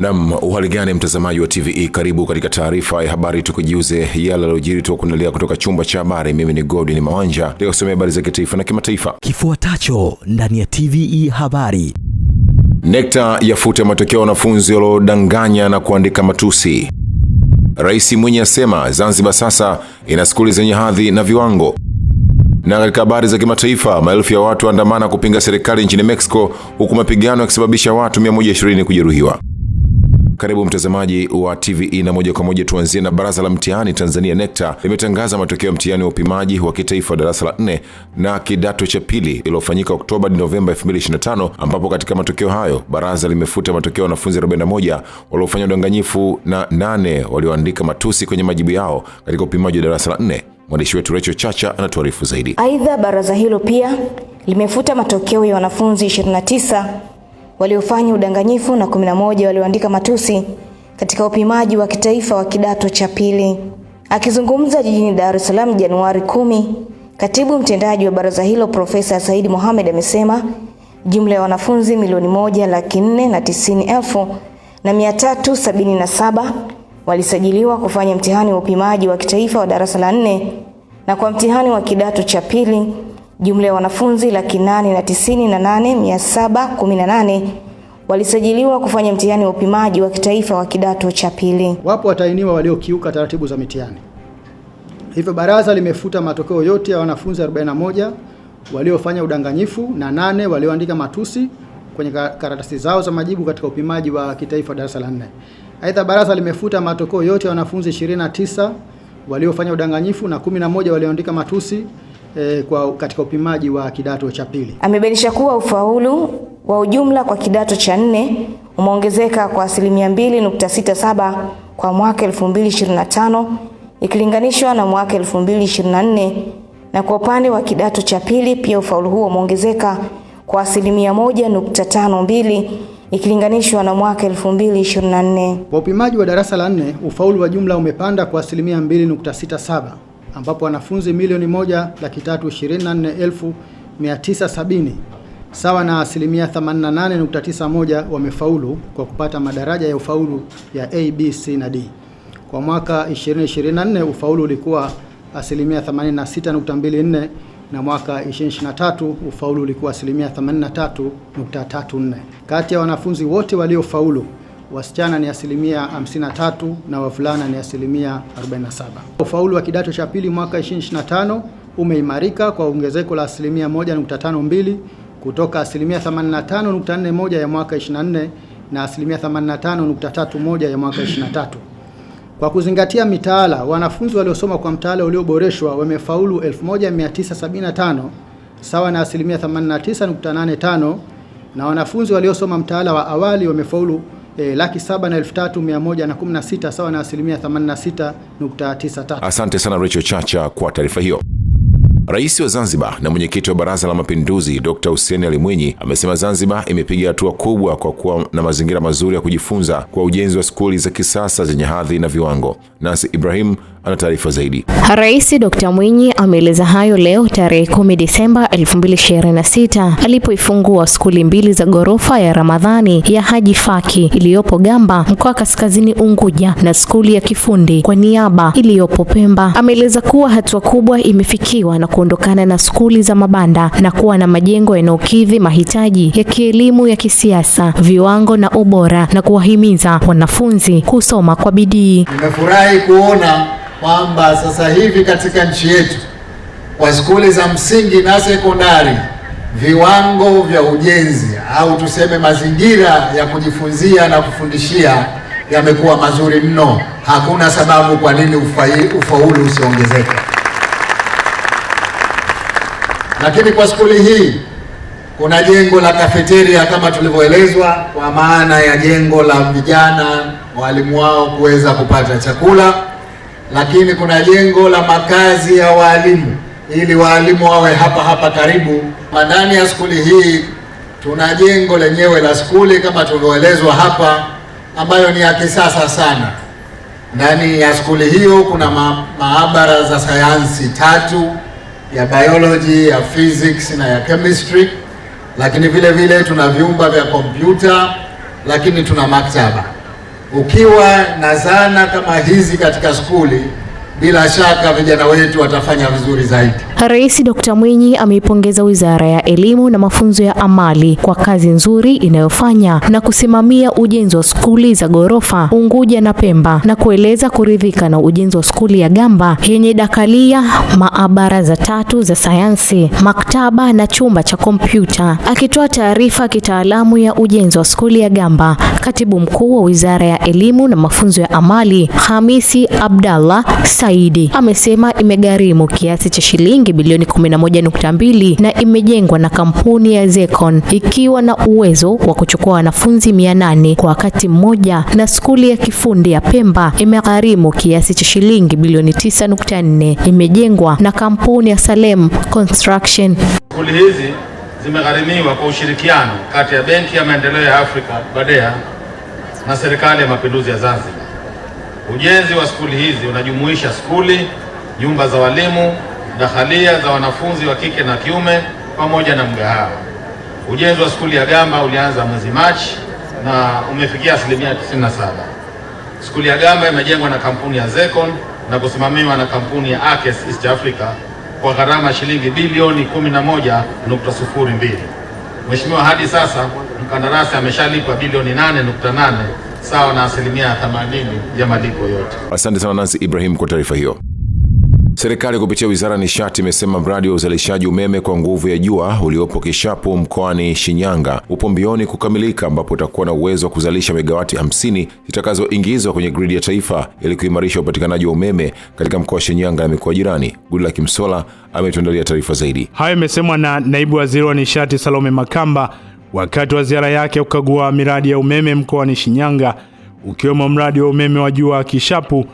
Naam, uhali gani mtazamaji wa TVE, karibu katika taarifa ya habari tukujuze yale yaliyojiri tukuendelea kutoka chumba cha habari. Mimi ni Godwin Mawanja, leo kusomea habari za kitaifa na kimataifa. Kifuatacho ndani ya TVE habari. NECTA yafuta matokeo wanafunzi waliodanganya na kuandika matusi. Rais Mwinyi asema Zanzibar sasa ina skuli zenye hadhi na viwango. Na katika habari za kimataifa, maelfu ya watu waandamana kupinga serikali nchini Mexico, huku mapigano yakisababisha watu 120 kujeruhiwa. Karibu mtazamaji wa TVE, na moja kwa moja tuanzie na baraza la mtihani Tanzania NECTA limetangaza matokeo ya mtihani wa upimaji wa kitaifa darasa la 4 na kidato cha pili iliyofanyika Oktoba hadi Novemba 2025, ambapo katika matokeo hayo baraza limefuta matokeo ya wanafunzi 41 waliofanya udanganyifu na 8 walioandika matusi kwenye majibu yao katika upimaji wa darasa la 4. Mwandishi wetu Rachel Chacha anatuarifu zaidi. Aidha, baraza hilo pia limefuta matokeo ya wanafunzi 29 waliofanya udanganyifu na 11 walioandika matusi katika upimaji wa kitaifa wa kidato cha pili. Akizungumza jijini Dar es Salaam Januari 10, katibu mtendaji wa baraza hilo Profesa Said Mohamed amesema jumla ya wanafunzi 1,490,377 walisajiliwa kufanya mtihani wa upimaji wa kitaifa wa darasa la 4, na kwa mtihani wa kidato cha pili jumla ya wanafunzi 898,718 walisajiliwa kufanya mtihani wa upimaji wa kitaifa wa kidato cha pili. Wapo watainiwa waliokiuka taratibu za mitihani. Hivyo baraza limefuta matokeo yote ya wanafunzi 41 waliofanya udanganyifu na 8 walioandika matusi kwenye karatasi zao za majibu katika upimaji wa kitaifa darasa la 4. Aidha, baraza limefuta matokeo yote ya wanafunzi 29 waliofanya udanganyifu na 11 walioandika matusi katika upimaji wa kidato cha pili. Amebainisha kuwa ufaulu wa ujumla kwa kidato cha 4 umeongezeka kwa 2.67 kwa mwaka 2025 ikilinganishwa na mwaka 2024, na kwa upande wa kidato cha pili pia ufaulu huo umeongezeka kwa 1.52 ikilinganishwa na mwaka 2024. Kwa upimaji wa darasa la 4 ufaulu wa jumla umepanda kwa 2.67 ambapo wanafunzi 1,324,970 sawa na 88.91 wamefaulu kwa kupata madaraja ya ufaulu ya A, B, C na D. Kwa mwaka 2024 ufaulu ulikuwa 86.24 na mwaka 2023 ufaulu ulikuwa 83.34. Kati ya wanafunzi wote waliofaulu, wasichana ni 53% na wavulana ni 47%. Ufaulu wa kidato cha pili mwaka 2025 umeimarika kwa ongezeko la 1.52 kutoka 85.41 ya mwaka 24 na 85.31 ya mwaka 23. Kwa kuzingatia mitaala, wanafunzi waliosoma kwa mtaala ulioboreshwa wamefaulu 1975 sawa na 89.85, na wanafunzi waliosoma mtaala wa awali wamefaulu 703,116 sawa na 86.93. Asante sana Rachel Chacha kwa taarifa hiyo. Rais wa Zanzibar na mwenyekiti wa Baraza la Mapinduzi Dr. Hussein Ali Mwinyi amesema Zanzibar imepiga hatua kubwa kwa kuwa na mazingira mazuri ya kujifunza kwa ujenzi wa skuli za kisasa zenye hadhi na viwango. Nasi Ibrahim ana taarifa zaidi. Rais Dr. Mwinyi ameeleza hayo leo tarehe 10 Disemba 2026 alipoifungua skuli 2 za ghorofa ya Ramadhani ya Haji Faki iliyopo Gamba mkoa Kaskazini Unguja na skuli ya Kifundi kwa Niaba iliyopo Pemba. Ameeleza kuwa hatua kubwa imefikiwa na kuondokana na skuli za mabanda na kuwa na majengo yanayokidhi mahitaji ya kielimu ya kisiasa, viwango na ubora, na kuwahimiza wanafunzi kusoma kwa bidii. Nimefurahi kuona kwamba sasa hivi katika nchi yetu kwa skuli za msingi na sekondari viwango vya ujenzi au tuseme mazingira ya kujifunzia na kufundishia yamekuwa mazuri mno. Hakuna sababu kwa nini ufaulu usiongezeke. Lakini kwa skuli hii kuna jengo la kafeteria kama tulivyoelezwa, kwa maana ya jengo la vijana walimu wao kuweza kupata chakula, lakini kuna jengo la makazi ya walimu ili walimu wawe hapa karibu. Ndani ya skuli hii tuna jengo lenyewe la skuli kama tulivyoelezwa hapa, ambayo ni ya kisasa sana. Ndani ya skuli hiyo kuna maabara za sayansi 3 ya biology, ya physics na ya chemistry, lakini vile vile tuna vyumba vya kompyuta, lakini tuna maktaba. Ukiwa na zana kama hizi katika skuli, bila shaka vijana wetu watafanya vizuri zaidi. Rais Dr. Mwinyi ameipongeza Wizara ya Elimu na Mafunzo ya Amali kwa kazi nzuri inayofanya na kusimamia ujenzi wa skuli za ghorofa Unguja na Pemba, na kueleza kuridhika na ujenzi wa skuli ya Gamba yenye dakalia, maabara za 3 za sayansi, maktaba na chumba cha kompyuta. Akitoa taarifa kitaalamu ya ujenzi wa skuli ya Gamba, Katibu Mkuu wa Wizara ya Elimu na Mafunzo ya Amali Hamisi Abdallah Saidi amesema imegharimu kiasi cha shilingi bilioni 11.2 na imejengwa na kampuni ya Zekon ikiwa na uwezo wa kuchukua wanafunzi 800 kwa wakati mmoja, na skuli ya kifundi ya Pemba imegharimu kiasi cha shilingi bilioni 9.4 imejengwa na kampuni ya Salem Construction. Skuli hizi zimegharimiwa kwa ushirikiano kati ya Benki ya Maendeleo ya Afrika BADEA na Serikali ya Mapinduzi ya Zanzibar. Ujenzi wa skuli hizi unajumuisha skuli, nyumba za walimu, dakhalia za wanafunzi wa kike na kiume pamoja na mgahawa. Ujenzi wa skuli ya Gamba ulianza mwezi Machi na umefikia asilimia 97. Skuli ya Gamba imejengwa na kampuni ya Zekon na kusimamiwa na kampuni ya Akes East Africa kwa gharama shilingi bilioni 11.02. Mheshimiwa, hadi sasa mkandarasi ameshalipa bilioni 8.8 sawa na asilimia 80 ya malipo yote. Asante sana Nancy Ibrahim kwa taarifa hiyo. Serikali kupitia Wizara ya Nishati imesema mradi wa uzalishaji umeme kwa nguvu ya jua uliopo Kishapu mkoani Shinyanga upo mbioni kukamilika, ambapo utakuwa na uwezo wa kuzalisha megawati 50 zitakazoingizwa kwenye gridi ya taifa ili kuimarisha upatikanaji wa umeme katika mkoa wa Shinyanga na mikoa jirani. Goodluck Msola ametuandalia taarifa zaidi. Hayo imesemwa na Naibu Waziri wa Nishati Salome Makamba wakati wa ziara yake ya kukagua miradi ya umeme mkoani Shinyanga, ukiwemo mradi wa umeme wa jua Kishapu,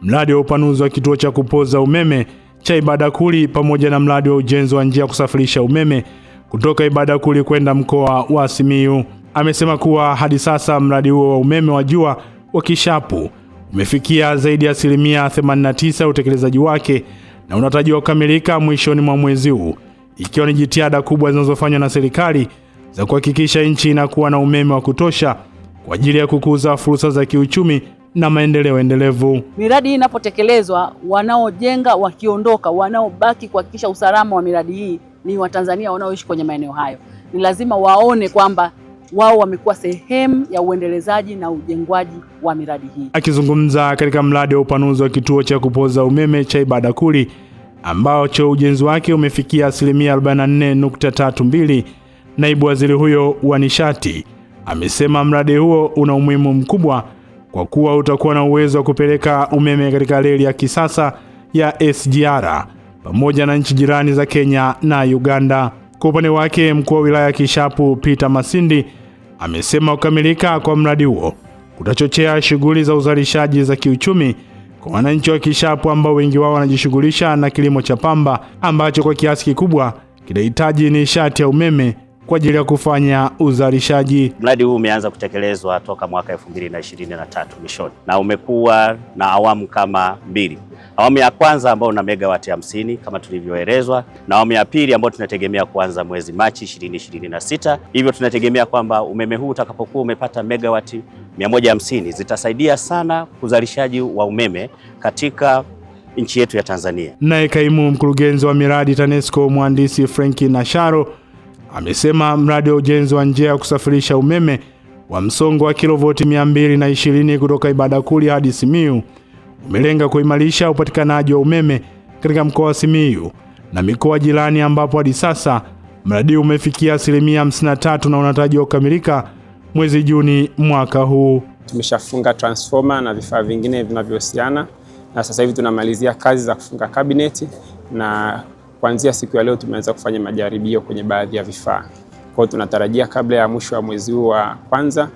mradi wa upanuzi wa kituo cha kupoza umeme cha Ibadakuli pamoja na mradi wa ujenzi wa njia ya kusafirisha umeme kutoka Ibadakuli kwenda mkoa wa Simiyu. Amesema kuwa hadi sasa mradi huo wa umeme wa jua wa Kishapu umefikia zaidi ya asilimia 89 utekelezaji wake na unatarajiwa kukamilika mwishoni mwa mwezi huu, ikiwa ni jitihada kubwa zinazofanywa na serikali za kuhakikisha nchi inakuwa na umeme wa kutosha kwa ajili ya kukuza fursa za kiuchumi na maendeleo endelevu. Miradi hii inapotekelezwa, wanaojenga wakiondoka, wanaobaki kuhakikisha usalama wa miradi hii ni Watanzania wanaoishi kwenye maeneo hayo. Ni lazima waone kwamba wao wamekuwa sehemu ya uendelezaji na ujengwaji wa miradi hii. Akizungumza katika mradi wa upanuzi wa kituo cha kupoza umeme cha Ibadakuli ambao ujenzi wake umefikia asilimia 44.32, Naibu Waziri huyo wa Nishati amesema mradi huo una umuhimu mkubwa kwa kuwa utakuwa na uwezo wa kupeleka umeme katika reli ya kisasa ya SGR pamoja na nchi jirani za Kenya na Uganda. Kwa upande wake, mkuu wa wilaya Kishapu Peter Masindi amesema kukamilika kwa mradi huo kutachochea shughuli za uzalishaji za kiuchumi kwa wananchi wa Kishapu ambao wengi wao wanajishughulisha na kilimo cha pamba ambacho kwa kiasi kikubwa kinahitaji nishati ya umeme kwa ajili ya kufanya uzalishaji. Mradi huu umeanza kutekelezwa toka mwaka 2023 mwishoni na umekuwa na awamu kama 2. Awamu ya kwanza ambayo una megawati 50 kama tulivyoelezwa, na awamu ya pili ambayo tunategemea kuanza mwezi Machi 2026. Hivyo tunategemea kwamba umeme huu utakapokuwa umepata megawati 150 zitasaidia sana uzalishaji wa umeme katika nchi yetu ya Tanzania. Naye kaimu mkurugenzi wa miradi TANESCO mhandisi Franki Nasharo amesema mradi wa ujenzi wa njia ya kusafirisha umeme wa msongo wa kilovoti 220 kutoka Ibadakuli hadi Simiyu umelenga kuimarisha upatikanaji wa umeme katika mkoa wa Simiyu na mikoa jirani, ambapo hadi sasa mradi umefikia asilimia 53 na unatarajiwa kukamilika mwezi Juni mwaka huu. Tumeshafunga transformer na vifaa vingine vinavyohusiana, na sasa hivi tunamalizia kazi za kufunga kabineti, na kuanzia siku ya leo tumeanza kufanya majaribio kwenye baadhi ya vifaa. Kwa hiyo tunatarajia kabla ya mwisho wa mwezi huu wa kwanza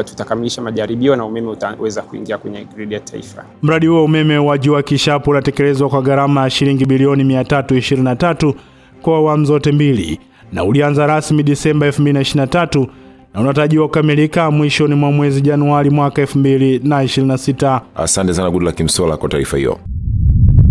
tutakamilisha majaribio na umeme utaweza kuingia kwenye gridi ya taifa. Mradi huo umeme wa jua Kishapu unatekelezwa kwa gharama ya shilingi bilioni 323 kwa awamu zote mbili na ulianza rasmi Disemba 2023 na unatarajiwa kukamilika mwishoni mwa mwezi Januari mwaka 2026. Asante sana Goodluck Msola kwa taarifa hiyo.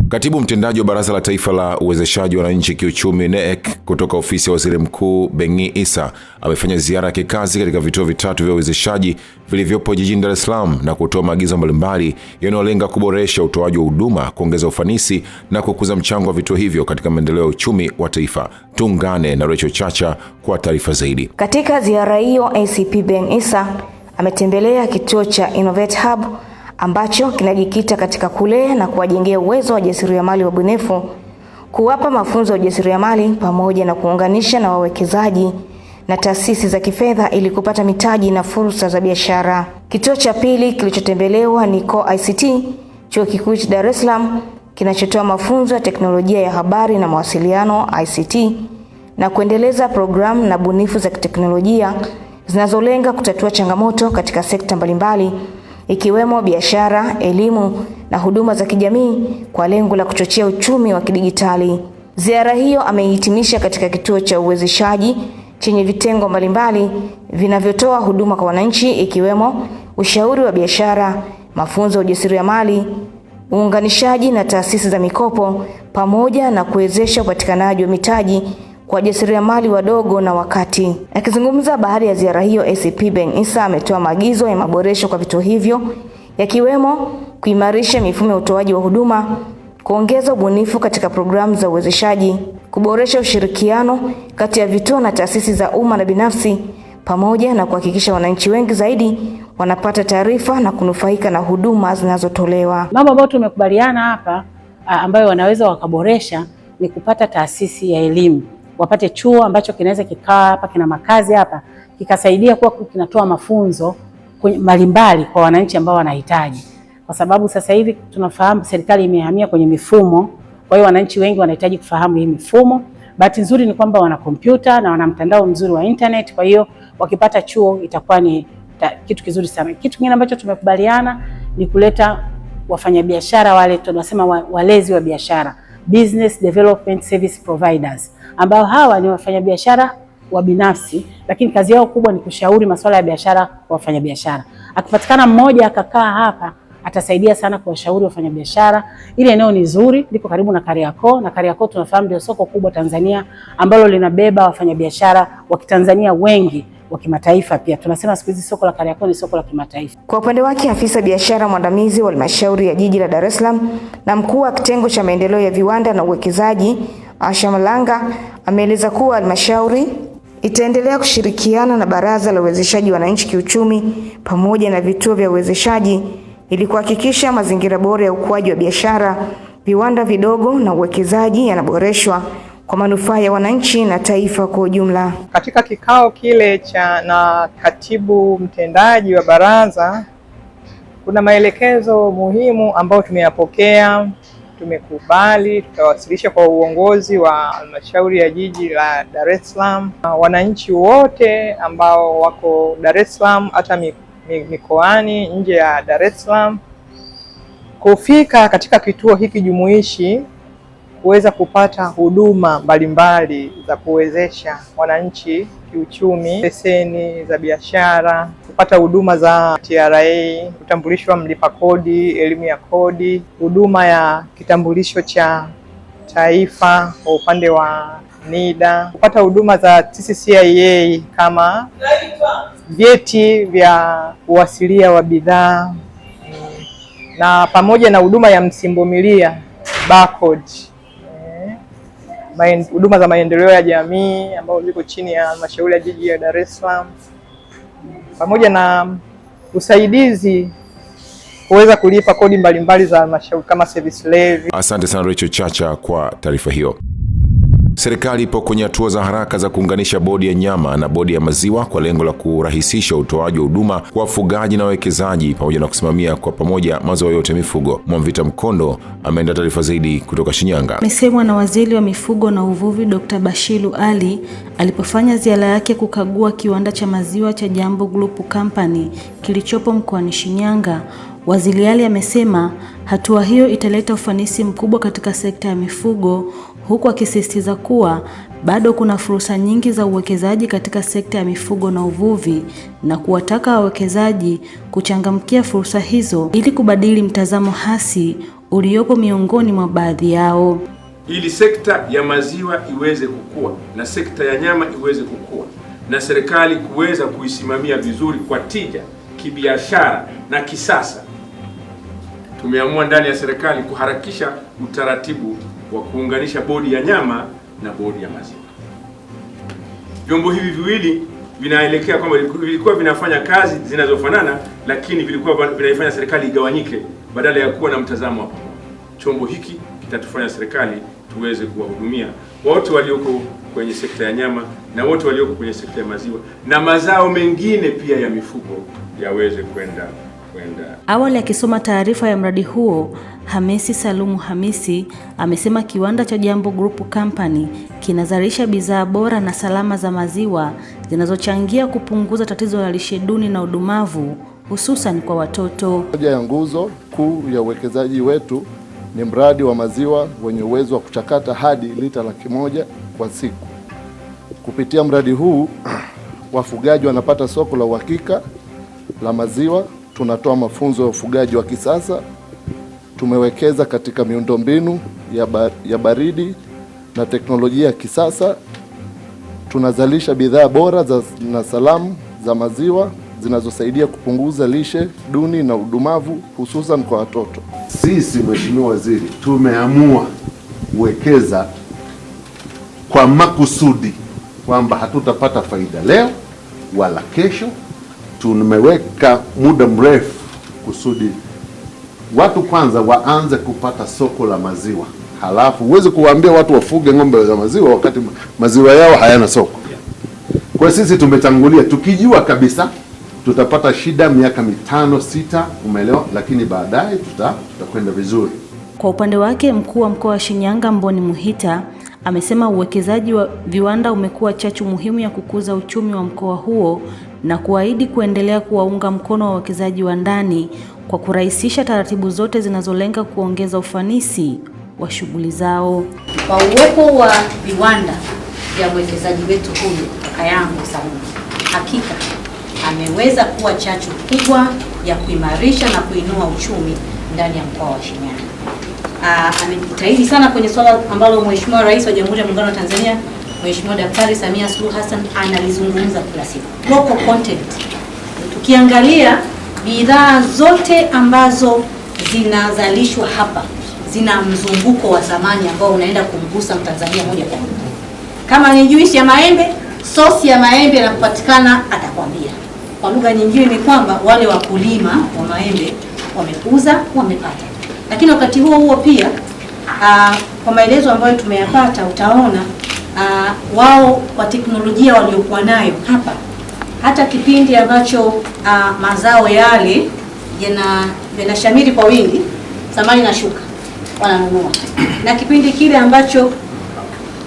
Katibu mtendaji wa Baraza la Taifa la Uwezeshaji Wananchi Kiuchumi NEC kutoka ofisi ya Waziri Mkuu Bengi Issa amefanya ziara ya kikazi katika vituo vitatu vya uwezeshaji vilivyopo jijini Dar es Salaam na kutoa maagizo mbalimbali yanayolenga kuboresha utoaji wa huduma, kuongeza ufanisi na kukuza mchango wa vituo hivyo katika maendeleo ya uchumi wa taifa. Tuungane na Rachel Chacha kwa taarifa zaidi. Katika ziara hiyo, ACP Bengi Issa ametembelea kituo cha Innovate Hub ambacho kinajikita katika kulea na kuwajengea uwezo wa wajasiriamali wabunifu, kuwapa mafunzo ya ujasiriamali pamoja na kuunganisha na wawekezaji na taasisi za kifedha ili kupata mitaji na fursa za biashara. Kituo cha pili kilichotembelewa ni Core ICT, Chuo Kikuu cha Dar es Salaam kinachotoa mafunzo ya teknolojia ya habari na mawasiliano ICT na kuendeleza programu na bunifu za teknolojia zinazolenga kutatua changamoto katika sekta mbalimbali ikiwemo biashara, elimu na huduma za kijamii kwa lengo la kuchochea uchumi wa kidijitali. Ziara hiyo amehitimisha katika kituo cha uwezeshaji chenye vitengo mbalimbali vinavyotoa huduma kwa wananchi ikiwemo ushauri wa biashara, mafunzo ya ujasiriamali, uunganishaji na taasisi za mikopo pamoja na kuwezesha upatikanaji wa mitaji kwa wajasiriamali wadogo na wakati. Akizungumza baada ya ziara hiyo, ACP Bengi Issa ametoa maagizo ya maboresho kwa vituo hivyo yakiwemo kuimarisha mifumo ya utoaji wa huduma, kuongeza ubunifu katika programu za uwezeshaji, kuboresha ushirikiano kati ya vituo na taasisi za umma na binafsi, pamoja na kuhakikisha wananchi wengi zaidi wanapata taarifa na kunufaika na huduma zinazotolewa. Mambo ambayo tumekubaliana hapa ambayo wanaweza wakaboresha ni kupata taasisi ya elimu, wapate chuo ambacho kinaweza kikaa hapa, kina makazi hapa, kikasaidia kuwa kinatoa mafunzo mbalimbali kwa wananchi ambao wanahitaji. Kwa sababu sasa hivi tunafahamu serikali imehamia kwenye mifumo, kwa hiyo wananchi wengi wanahitaji kufahamu hii mifumo. Bahati nzuri ni kwamba wana kompyuta na wana mtandao mzuri wa internet, kwa hiyo wakipata chuo itakuwa ni kitu kizuri sana. Kitu kingine ambacho tumekubaliana ni kuleta wafanyabiashara wale tunasema walezi wa biashara, business development service providers, ambao hawa ni wafanyabiashara wa binafsi, lakini kazi yao kubwa ni kushauri masuala ya biashara kwa wafanyabiashara. Akipatikana mmoja akakaa hapa, atasaidia sana kuwashauri wafanyabiashara. Ile eneo ni zuri, liko karibu na Kariakoo, na Kariakoo tunafahamu ndio soko kubwa Tanzania ambalo linabeba wafanyabiashara wa Kitanzania wengi wa kimataifa pia. Tunasema siku hizi soko la Kariakoo ni soko la kimataifa. Kwa upande wake, afisa biashara mwandamizi wa halmashauri ya jiji la Dar es Salaam na mkuu wa kitengo cha maendeleo ya viwanda na uwekezaji Asha Malanga ameeleza kuwa halmashauri itaendelea kushirikiana na Baraza la Uwezeshaji Wananchi Kiuchumi pamoja na vituo vya uwezeshaji ili kuhakikisha mazingira bora ya ukuaji wa biashara, viwanda vidogo na uwekezaji yanaboreshwa kwa manufaa ya wananchi na taifa kwa ujumla. Katika kikao kile na katibu mtendaji wa baraza, kuna maelekezo muhimu ambayo tumeyapokea, tumekubali, tutawasilisha kwa uongozi wa halmashauri ya jiji la Dar es Salaam. Wananchi wote ambao wako Dar es Salaam, hata mikoani nje ya Dar es Salaam, kufika katika kituo hiki jumuishi kuweza kupata huduma mbalimbali za kuwezesha wananchi kiuchumi, leseni za biashara, kupata huduma za TRA, utambulisho wa mlipa kodi, elimu ya kodi, huduma ya kitambulisho cha taifa kwa upande wa NIDA, kupata huduma za TCCIA kama vyeti vya uwasilia wa bidhaa na pamoja na huduma ya msimbomilia barcode, huduma za maendeleo ya jamii ambazo ziko chini ya halmashauri ya jiji ya Dar es Salaam, pamoja na usaidizi kuweza kulipa kodi mbalimbali za halmashauri kama service levy. Asante sana Rachel Chacha kwa taarifa hiyo. Serikali ipo kwenye hatua za haraka za kuunganisha bodi ya nyama na bodi ya maziwa kwa lengo la kurahisisha utoaji wa huduma kwa wafugaji na wawekezaji pamoja na kusimamia kwa pamoja mazao yote mifugo. Mwamvita Mkondo ameenda taarifa zaidi kutoka Shinyanga. Amesemwa na Waziri wa Mifugo na Uvuvi Dr. Bashiru Ali alipofanya ziara yake kukagua kiwanda cha maziwa cha Jambo Group Company kilichopo mkoani Shinyanga. Waziri Ali amesema hatua hiyo italeta ufanisi mkubwa katika sekta ya mifugo, huku akisisitiza kuwa bado kuna fursa nyingi za uwekezaji katika sekta ya mifugo na uvuvi na kuwataka wawekezaji kuchangamkia fursa hizo ili kubadili mtazamo hasi uliopo miongoni mwa baadhi yao. Ili sekta ya maziwa iweze kukua na sekta ya nyama iweze kukua na serikali kuweza kuisimamia vizuri kwa tija, kibiashara na kisasa, tumeamua ndani ya serikali kuharakisha utaratibu wa kuunganisha bodi ya nyama na bodi ya maziwa. Vyombo hivi viwili vinaelekea kwamba vilikuwa vinafanya kazi zinazofanana, lakini vilikuwa vinaifanya serikali igawanyike badala ya kuwa na mtazamo wa pamoja. Chombo hiki kitatufanya serikali tuweze kuwahudumia wote walioko kwenye sekta ya nyama na wote walioko kwenye sekta ya maziwa, na mazao mengine pia ya mifugo yaweze kwenda. Awali akisoma taarifa ya mradi huo, Hamisi Salumu Hamisi amesema kiwanda cha Jambo Group Company kinazalisha bidhaa bora na salama za maziwa zinazochangia kupunguza tatizo la lishe duni na udumavu hususan kwa watoto. Moja ya nguzo kuu ya uwekezaji wetu ni mradi wa maziwa wenye uwezo wa kuchakata hadi lita 100,000 kwa siku. Kupitia mradi huu wafugaji wanapata soko la uhakika la maziwa. Tunatoa mafunzo ya ufugaji wa kisasa. Tumewekeza katika miundombinu ya baridi na teknolojia ya kisasa. Tunazalisha bidhaa bora na salamu za maziwa zinazosaidia kupunguza lishe duni na udumavu hususan kwa watoto. Sisi Mheshimiwa Waziri, tumeamua kuwekeza kwa makusudi kwamba hatutapata faida leo wala kesho. Tumeweka muda mrefu kusudi watu kwanza waanze kupata soko la maziwa. Halafu uweze kuwaambia watu wafuge ng'ombe za maziwa wakati maziwa yao hayana soko. Kwa sisi tumetangulia tukijua kabisa tutapata shida miaka 5-6, umeelewa, lakini baadaye tutakwenda vizuri. Kwa upande wake, mkuu wa mkoa wa Shinyanga Mboni Muhita amesema uwekezaji wa viwanda umekuwa chachu muhimu ya kukuza uchumi wa mkoa huo na kuahidi kuendelea kuwaunga mkono wa wawekezaji wa ndani kwa kurahisisha taratibu zote zinazolenga kuongeza ufanisi wa shughuli zao. Kwa uwepo wa viwanda vya mwekezaji wetu huyu kaka yangu Salumu, hakika ameweza kuwa chachu kubwa ya kuimarisha na kuinua uchumi ndani ya mkoa wa Shinyanga. Amejitahidi sana kwenye swala ambalo Mheshimiwa Rais wa Jamhuri ya Muungano wa Tanzania Mheshimiwa Daktari Samia Suluhu Hassan analizungumza kila siku. Local content. Tukiangalia bidhaa zote ambazo zinazalishwa hapa zina mzunguko wa thamani ambao unaenda kumgusa Mtanzania moja kwa moja. Kama ni juisi ya maembe, sosi ya maembe inapatikana atakwambia. Kwa lugha nyingine ni kwamba wale wakulima wa maembe wamekuza, wamepata. Lakini wakati huo huo pia kwa maelezo ambayo tumeyapata utaona wao kwa teknolojia waliokuwa nayo hapa, hata kipindi ambacho mazao yale yanashamiri kwa wingi, thamani inashuka, wananunua. Na kipindi kile ambacho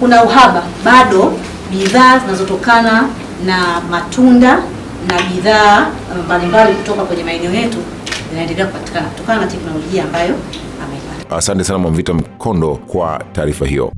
kuna uhaba, bado bidhaa zinazotokana na matunda na bidhaa mbalimbali kutoka kwenye maeneo yetu zinaendelea kupatikana kutokana na teknolojia ambayo amepata. Asante sana Mwamvita Mkondo kwa taarifa hiyo.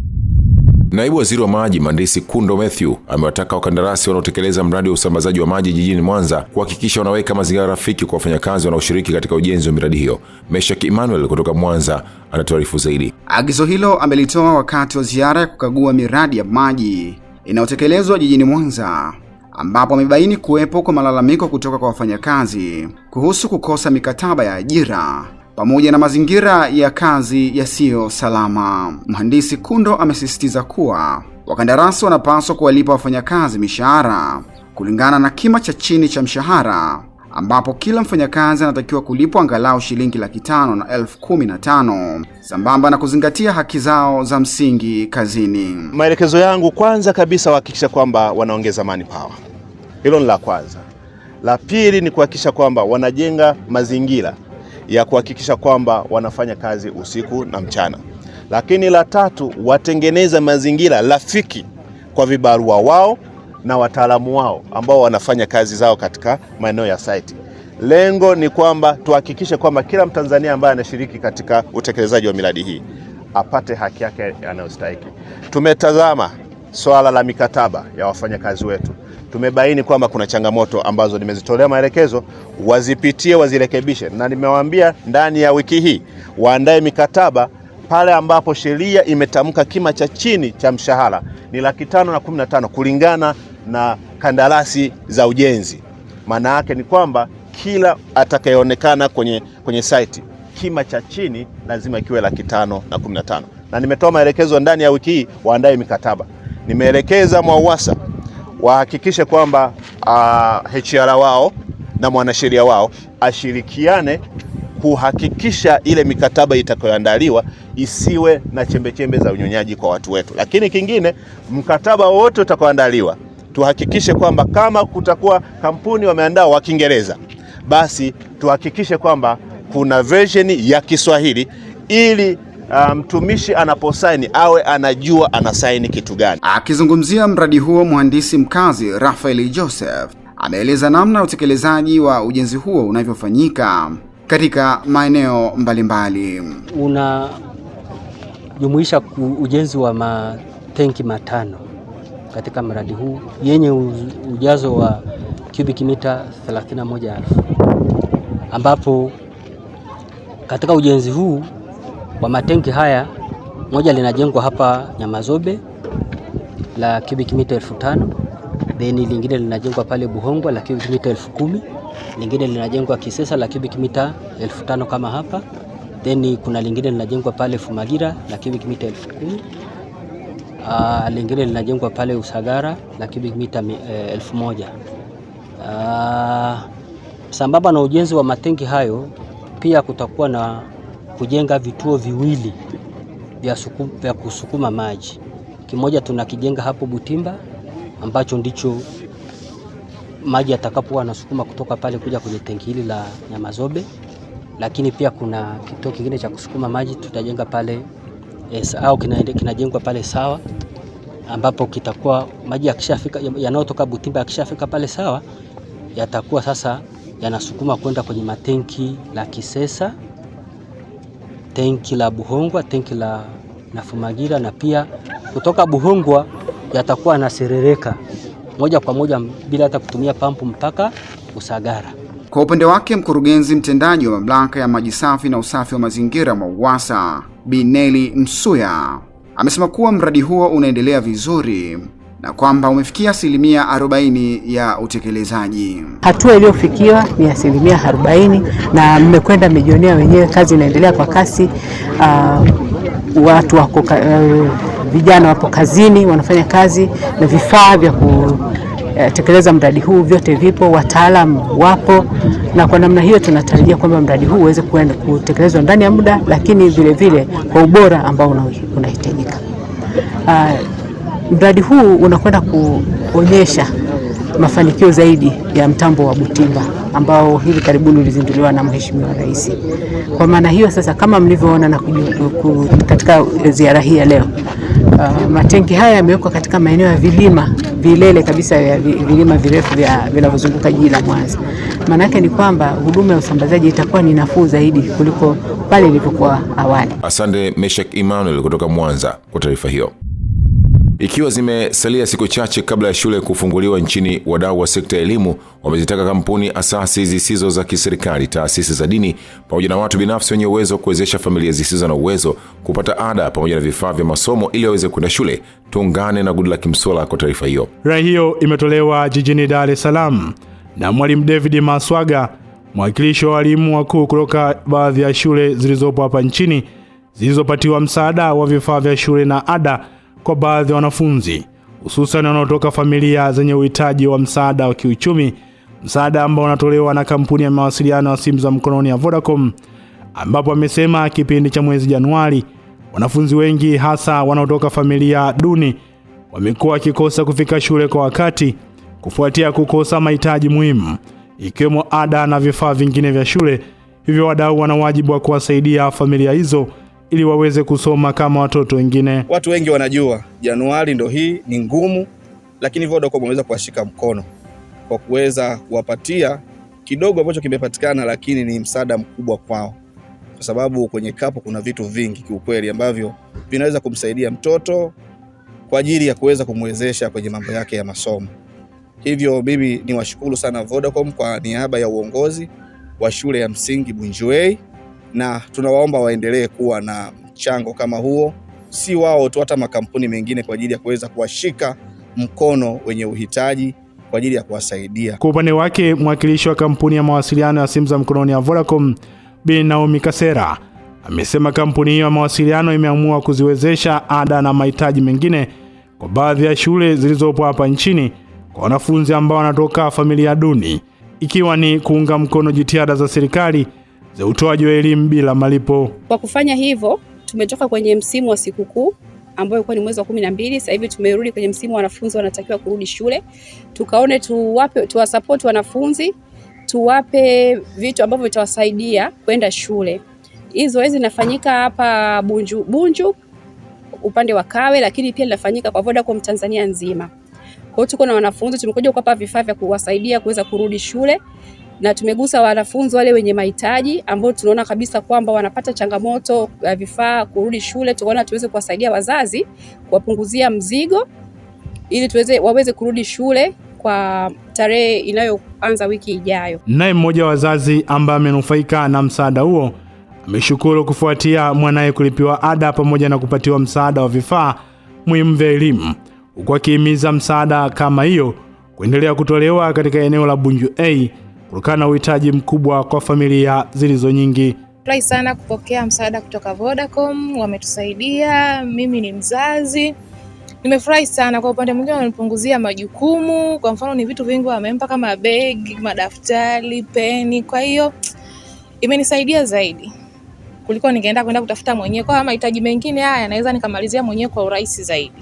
Naibu Waziri wa Maji Mhandisi Kundo Mathew amewataka wakandarasi wanaotekeleza mradi wa usambazaji wa maji jijini Mwanza kuhakikisha wanaweka mazingira rafiki kwa wafanyakazi wanaoshiriki katika ujenzi wa miradi hiyo. Meshak Emmanuel kutoka Mwanza anatuarifu zaidi. Agizo hilo amelitoa wakati wa ziara ya kukagua miradi ya maji inayotekelezwa jijini Mwanza, ambapo amebaini kuwepo kwa malalamiko kutoka kwa wafanyakazi kuhusu kukosa mikataba ya ajira pamoja na mazingira ya kazi yasiyo salama. Mhandisi Kundo amesisitiza kuwa wakandarasi wanapaswa kuwalipa wafanyakazi mishahara kulingana na kima cha chini cha mshahara, ambapo kila mfanyakazi anatakiwa kulipwa angalau shilingi 500,000 na 15,000 sambamba na kuzingatia haki zao za msingi kazini. Maelekezo yangu kwanza kabisa kuhakikisha kwamba wanaongeza manpower. Hilo ni la kwanza. La pili ni kuhakikisha kwamba wanajenga mazingira ya kuhakikisha kwamba wanafanya kazi usiku na mchana. Lakini la tatu, watengeneza mazingira rafiki kwa vibarua wao na wataalamu wao ambao wanafanya kazi zao katika maeneo ya site. Lengo ni kwamba tuhakikishe kwamba kila Mtanzania ambaye anashiriki katika utekelezaji wa miradi hii apate haki yake anayostahili. Tumetazama swala la mikataba ya wafanyakazi wetu, tumebaini kwamba kuna changamoto ambazo nimezitolea maelekezo wazipitie, wazirekebishe, na nimewaambia ndani ya wiki hii waandae mikataba pale ambapo sheria imetamka kima cha chini cha mshahara ni 515 kulingana na kandarasi za ujenzi. Maana yake ni kwamba kila atakayeonekana kwenye site kima cha chini lazima kiwe 515. Na nimetoa maelekezo ndani ya wiki hii waandae mikataba. Nimeelekeza MWAUWASA wahakikishe kwamba HR wao na mwanasheria wao ashirikiane kuhakikisha ile mikataba itakayoandaliwa isiwe na chembechembe za unyonyaji kwa watu wetu. Lakini kingine, mkataba wote utakaoandaliwa tuhakikishe kwamba kama kutakuwa kampuni wameandaa wa Kiingereza, basi tuhakikishe kwamba kuna version ya Kiswahili ili mtumishi anaposaini awe anajua anasaini kitu gani. Akizungumzia mradi huo, mhandisi mkazi Rafael Joseph ameeleza namna utekelezaji wa ujenzi huo unavyofanyika katika maeneo mbalimbali. Unajumuisha ujenzi wa matenki 5 katika mradi huu yenye ujazo wa cubic mita 31,000, ambapo katika ujenzi huu wa matenki haya, moja linajengwa hapa Nyamazobe la cubic mita 5,000, then lingine linajengwa pale Buhongwa la cubic mita 10,000, lingine linajengwa Kisesa la cubic mita 5,000 kama hapa, then kuna lingine linajengwa pale Fumagira la cubic mita 10,000, lingine linajengwa pale Usagara la cubic mita 1,000. Sambamba na ujenzi wa matenki hayo, pia kutakuwa na kujenga vituo viwili vya kusukuma maji. Kimoja tunakijenga hapo Butimba, ambacho ndicho maji yatakapokuwa yanasukuma kutoka pale kuja kwenye tenki hili la Nyamazobe. Lakini pia kuna kituo kingine cha kusukuma maji tutajenga pale kinajengwa pale Sawa, ambapo kitakuwa maji yakishafika yanayotoka Butimba yakishafika pale Sawa yatakuwa sasa yanasukuma kwenda kwenye matenki la Kisesa, tenki la Buhongwa, tenki la Nafumagira, na pia kutoka Buhongwa yatakuwa yanaserereka moja kwa moja bila hata kutumia pampu mpaka Usagara. Kwa upande wake, mkurugenzi mtendaji wa mamlaka ya maji safi na usafi wa mazingira MWAUWASA Bineli Msuya amesema kuwa mradi huo unaendelea vizuri na kwamba umefikia 40% ya utekelezaji. Hatua iliyofikiwa ni 40% na mmekwenda mmejionea wenyewe, kazi inaendelea kwa kasi. Watu wako vijana wapo kazini wanafanya kazi, na vifaa vya kutekeleza mradi huu vyote vipo, wataalamu wapo, na kwa namna hiyo tunatarajia kwamba mradi huu uweze kutekelezwa ndani ya muda, lakini vile vile kwa ubora ambao unahitajika. Mradi huu unakwenda kuonyesha mafanikio zaidi ya mtambo wa Butimba ambao hivi karibuni ulizinduliwa na Mheshimiwa Rais. Kwa maana hiyo sasa, kama mlivyoona na katika ziara hii ya leo, matenki haya yamewekwa katika maeneo ya vilele kabisa ya vilima virefu vinavyozunguka jiji la Mwanza. Maana yake ni kwamba huduma ya usambazaji itakuwa ni nafuu zaidi kuliko pale ilivyokuwa awali. Asante Meshak Emmanuel kutoka Mwanza kwa taarifa hiyo. Ikiwa zimesalia siku chache kabla ya shule kufunguliwa nchini, wadau wa sekta ya elimu wamezitaka kampuni, asasi zisizo za kiserikali, taasisi za dini pamoja na watu binafsi wenye uwezo kuwezesha familia zisizo na uwezo kupata ada pamoja na vifaa vya masomo ili waweze kwenda shule. Tuungane na Goodluck Msola kwa taarifa hiyo. Rai hiyo imetolewa jijini Dar es Salaam na Mwalimu David Maswaga, mwakilishi wa walimu wakuu kutoka baadhi ya shule zilizopo hapa nchini zilizopatiwa msaada wa vifaa vya shule na ada kwa baadhi ya wanafunzi, hususan wanaotoka familia zenye uhitaji wa msaada wa kiuchumi, msaada ambao unatolewa na kampuni ya mawasiliano ya simu za mkononi ya Vodacom, ambapo amesema kipindi cha mwezi Januari wanafunzi wengi hasa wanaotoka familia duni wamekuwa wakikosa kufika shule kwa wakati kufuatia kukosa mahitaji muhimu ikiwemo ada na vifaa vingine vya shule. Hivyo wadau wana wajibu wa kuwasaidia familia hizo ili waweze kusoma kama watoto wengine. Watu wengi wanajua Januari ndo hii ni ngumu, lakini Vodacom wameweza kuwashika mkono kwa kuweza kuwapatia kidogo ambacho kimepatikana, lakini ni msaada mkubwa kwao, kwa sababu kwenye kapo kuna vitu vingi kiukweli ambavyo vinaweza kumsaidia mtoto kwa ajili ya kuweza kumwezesha kwenye mambo yake ya masomo. Hivyo mimi niwashukuru sana Vodacom kwa niaba ya uongozi wa shule ya msingi Bunjuei, na tunawaomba waendelee kuwa na mchango kama huo, si wao tu, hata makampuni mengine kwa ajili ya kuweza kuwashika mkono wenye uhitaji kwa ajili ya kuwasaidia. Kwa upande wake, mwakilishi wa kampuni ya mawasiliano ya simu za mkononi ya Vodacom, Bi Naomi Kasera, amesema kampuni hiyo ya mawasiliano imeamua kuziwezesha ada na mahitaji mengine kwa baadhi ya shule zilizopo hapa nchini kwa wanafunzi ambao wanatoka familia duni, ikiwa ni kuunga mkono jitihada za serikali za utoaji wa elimu bila malipo. Kwa kufanya hivyo, tumetoka kwenye msimu wa sikukuu ambao ulikuwa ni mwezi wa 12, sasa hivi tumerudi kwenye msimu wa wanafunzi wanatakiwa kurudi shule. Tukaone tuwasupport wanafunzi, tuwape vitu ambavyo vitawasaidia kwenda shule. Hizo hizi zinafanyika hapa Bunju upande wa Kawe, lakini pia linafanyika kwa Vodacom Tanzania nzima. Kwa hiyo tuko na wanafunzi, tumekuja kuwapa vifaa vya kuwasaidia kuweza kurudi shule, na tumegusa wanafunzi wale wenye mahitaji ambao tunaona kabisa kwamba wanapata changamoto ya vifaa kurudi shule. Tunaona tuweze kuwasaidia wazazi, kuwapunguzia mzigo ili waweze kurudi shule kwa tarehe inayoanza wiki ijayo. Naye mmoja wa wazazi ambaye amenufaika na msaada huo ameshukuru kufuatia mwanae kulipiwa ada pamoja na kupatiwa msaada wa vifaa muhimu vya elimu, huku akihimiza msaada kama hiyo kuendelea kutolewa katika eneo la Bunjuei kutokana na uhitaji mkubwa kwa familia zilizo nyingi. Furahi sana kupokea msaada kutoka Vodacom, wametusaidia. Mimi ni mzazi, nimefurahi sana. Kwa upande mwingine wananipunguzia majukumu, kwa mfano ni vitu vingi wamempa kama begi, madaftari, peni. Kwa hiyo imenisaidia zaidi kuliko ningeenda kutafuta mwenyewe. Kwa mahitaji mengine haya naweza nikamalizia mwenyewe kwa urahisi zaidi.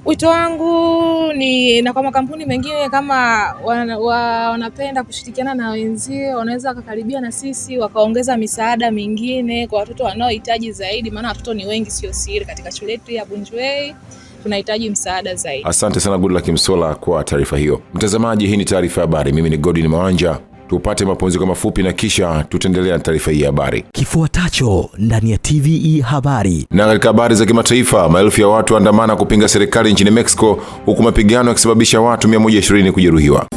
Wito wangu ni na kwa makampuni mengine kama wanapenda kushirikiana na wenzao, wanaweza wakakaribia na sisi wakaongeza misaada mingine kwa watoto wanaohitaji zaidi, maana watoto ni wengi, sio siri. Katika shule yetu ya Bunjuei tunahitaji msaada zaidi. Asante sana Goodluck Msola kwa taarifa hiyo. Mtazamaji, hii ni taarifa ya habari. Mimi ni Godwin Mawanja. Tupate mapumziko mafupi na kisha tutaendelea na taarifa hii ya habari. Kifuatacho ndani ya TVE habari. Na katika habari za kimataifa, maelfu ya watu waandamana kupinga serikali nchini Mexico, huku mapigano yakisababisha watu 120 kujeruhiwa.